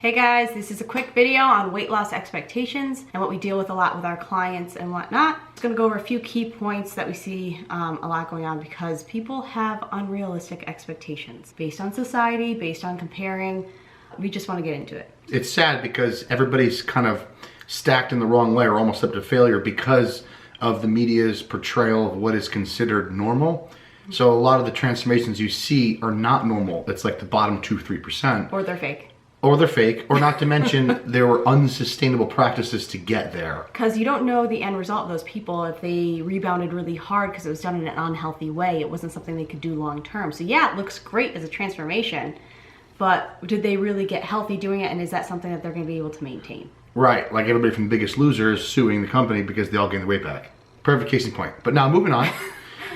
Hey guys, this is a quick video on weight loss expectations and what we deal with a lot with our clients and whatnot. I'm just gonna go over a few key points that we see a lot going on because people have unrealistic expectations based on society, based on comparing. We just wanna get into it. It's sad because everybody's kind of stacked in the wrong way or almost up to failure because of the media's portrayal of what is considered normal. So a lot of the transformations you see are not normal. It's like the bottom 2-3%. Or they're fake. Or they're fake, or not to mention there were unsustainable practices to get there. Because you don't know the end result of those people if they rebounded really hard because it was done in an unhealthy way. It wasn't something they could do long term. So yeah, it looks great as a transformation, but did they really get healthy doing it, and is that something that they're going to be able to maintain? Right, like everybody from Biggest Loser is suing the company because they all gained the weight back. Perfect case in point. But now moving on.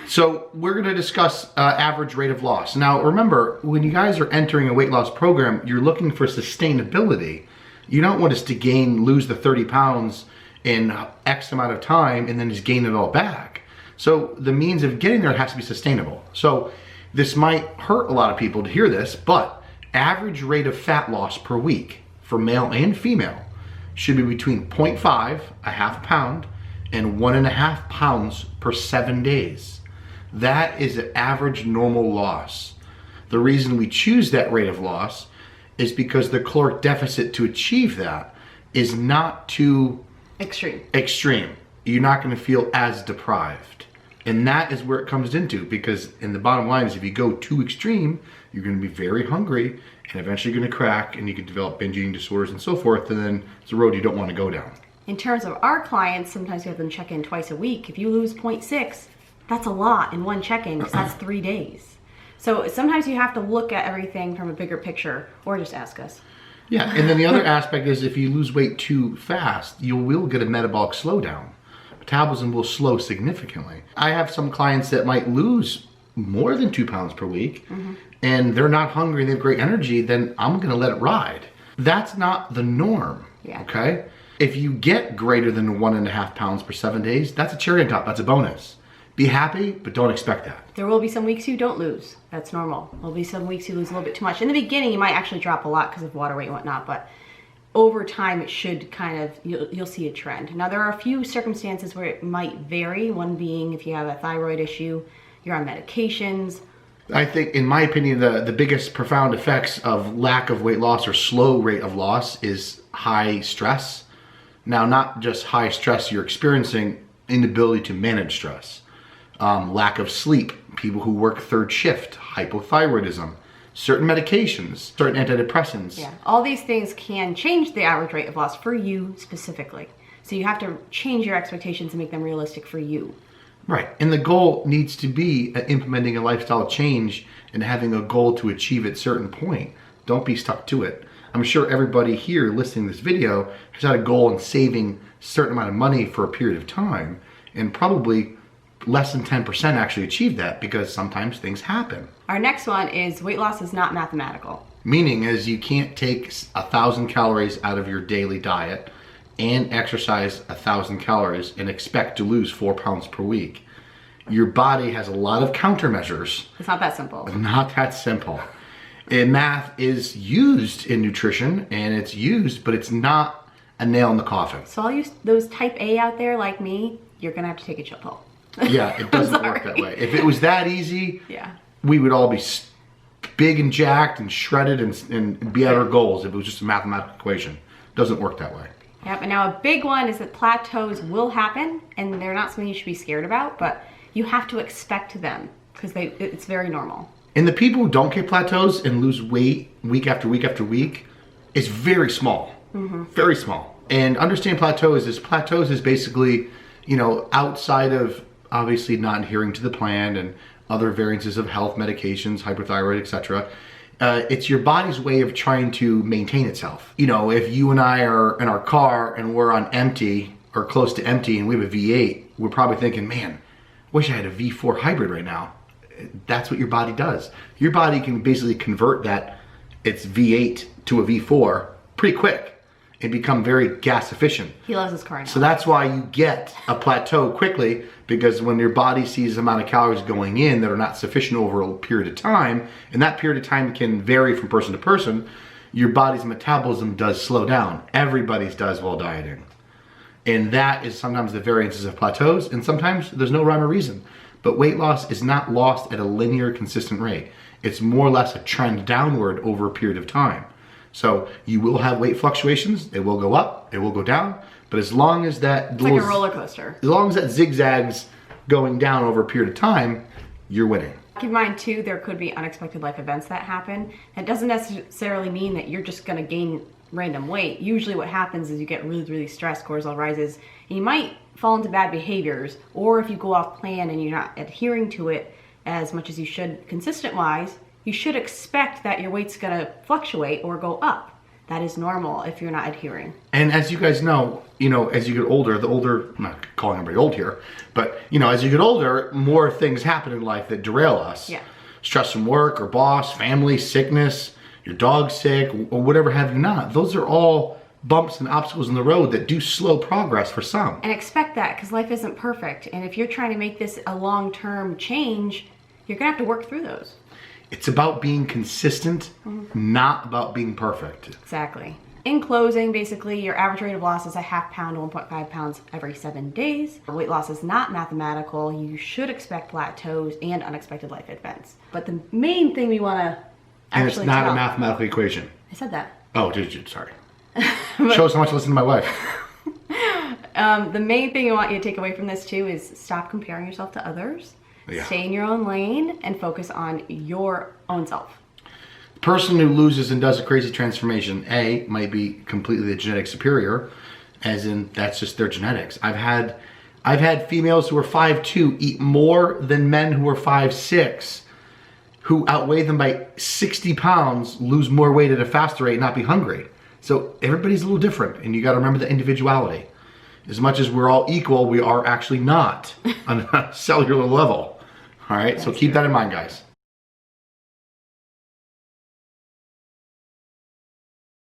So we're going to discuss average rate of loss. Now remember, when you guys are entering a weight loss program, you're looking for sustainability. You don't want us to lose the 30 pounds in X amount of time and then just gain it all back. So the means of getting there has to be sustainable. So this might hurt a lot of people to hear this, but average rate of fat loss per week for male and female should be between 0.5, a half pound, and 1.5 pounds per 7 days. That is an average normal loss. The reason we choose that rate of loss is because the caloric deficit to achieve that is not too extreme. You're not going to feel as deprived. And that is where it comes into, because in the bottom line is if you go too extreme, you're going to be very hungry and eventually you're going to crack and you can develop binge eating disorders and so forth, and then it's a road you don't want to go down. In terms of our clients, sometimes we have them check in twice a week. If you lose 0.6, that's a lot in one check-in because that's 3 days. So sometimes you have to look at everything from a bigger picture, or just ask us. Yeah, and then the other aspect is if you lose weight too fast, you will get a metabolic slowdown. Metabolism will slow significantly. I have some clients that might lose more than 2 pounds per week, and they're not hungry and they have great energy, then I'm gonna let it ride. That's not the norm, okay? If you get greater than 1.5 pounds per 7 days, that's a cherry on top, that's a bonus. Be happy, but don't expect that. There will be some weeks you don't lose. That's normal. There'll be some weeks you lose a little bit too much. In the beginning, you might actually drop a lot because of water weight and whatnot, but over time, it should kind of, you'll see a trend. Now, there are a few circumstances where it might vary. One being if you have a thyroid issue, you're on medications. I think, in my opinion, the biggest profound effects of lack of weight loss or slow rate of loss is high stress. Now, not just high stress you're experiencing, inability to manage stress. Lack of sleep, people who work third shift, hypothyroidism, certain medications, certain antidepressants. Yeah, all these things can change the average rate of loss for you specifically. So you have to change your expectations and make them realistic for you. Right, and the goal needs to be implementing a lifestyle change and having a goal to achieve at a certain point. Don't be stuck to it. I'm sure everybody here listening to this video has had a goal in saving a certain amount of money for a period of time, and probably less than 10% actually achieve that because sometimes things happen. Our next one is weight loss is not mathematical. Meaning is you can't take 1,000 calories out of your daily diet and exercise 1,000 calories and expect to lose 4 pounds per week. Your body has a lot of countermeasures. It's not that simple. Not that simple. And math is used in nutrition and it's used, but it's not a nail in the coffin. So all you those type A out there like me, you're gonna have to take a chill pill. Yeah, it doesn't work that way. If it was that easy, we would all be big and jacked and shredded and be at our goals if it was just a mathematical equation. It doesn't work that way. Yep, and now a big one is that plateaus will happen, and they're not something you should be scared about, but you have to expect them because it's very normal. And the people who don't get plateaus and lose weight week after week after week is very small, very small. And understand plateaus is basically, you know, outside of obviously not adhering to the plan and other variances of health medications, hyperthyroid, etc. It's your body's way of trying to maintain itself. You know, if you and I are in our car and we're on empty or close to empty and we have a V8, we're probably thinking, man, wish I had a V4 hybrid right now. That's what your body does. Your body can basically convert that, its V8 to a V4 pretty quick and become very gas efficient. He loves his car now. So that's why you get a plateau quickly, because when your body sees the amount of calories going in that are not sufficient over a period of time, and that period of time can vary from person to person, your body's metabolism does slow down. Everybody's does while dieting. And that is sometimes the variances of plateaus, and sometimes there's no rhyme or reason. But weight loss is not lost at a linear, consistent rate. It's more or less a trend downward over a period of time. So you will have weight fluctuations. It will go up, it will go down. But as long as that... It's like a roller coaster. As long as that zigzags going down over a period of time, you're winning. Keep in mind too, there could be unexpected life events that happen. That doesn't necessarily mean that you're just gonna gain random weight. Usually what happens is you get really, really stressed, cortisol rises, and you might fall into bad behaviors, or if you go off plan and you're not adhering to it as much as you should consistent-wise, you should expect that your weight's gonna fluctuate or go up. That is normal if you're not adhering. And as you guys know, as you get older, I'm not calling everybody old here, but as you get older, more things happen in life that derail us. Yeah. Stress from work or boss, family, sickness, your dog's sick, or whatever have you not. Those are all bumps and obstacles in the road that do slow progress for some. And expect that, because life isn't perfect. And if you're trying to make this a long-term change, you're gonna have to work through those. It's about being consistent, not about being perfect. Exactly. In closing, basically, your average rate of loss is a ½ pound to 1.5 pounds every 7 days. Weight loss is not mathematical. You should expect plateaus and unexpected life events. But the main thing we want to And it's not a mathematical equation. I said that. Oh, did you? Sorry. Shows how much I listen to my wife. The main thing I want you to take away from this too is stop comparing yourself to others. Yeah. Stay in your own lane and focus on your own self. The person who loses and does a crazy transformation, might be completely the genetic superior, as in that's just their genetics. I've had females who are 5'2" eat more than men who are 5'6", who outweigh them by 60 pounds, lose more weight at a faster rate, and not be hungry. So everybody's a little different, and you got to remember the individuality. As much as we're all equal, we are actually not on a cellular level. All right, so keep that in mind, guys.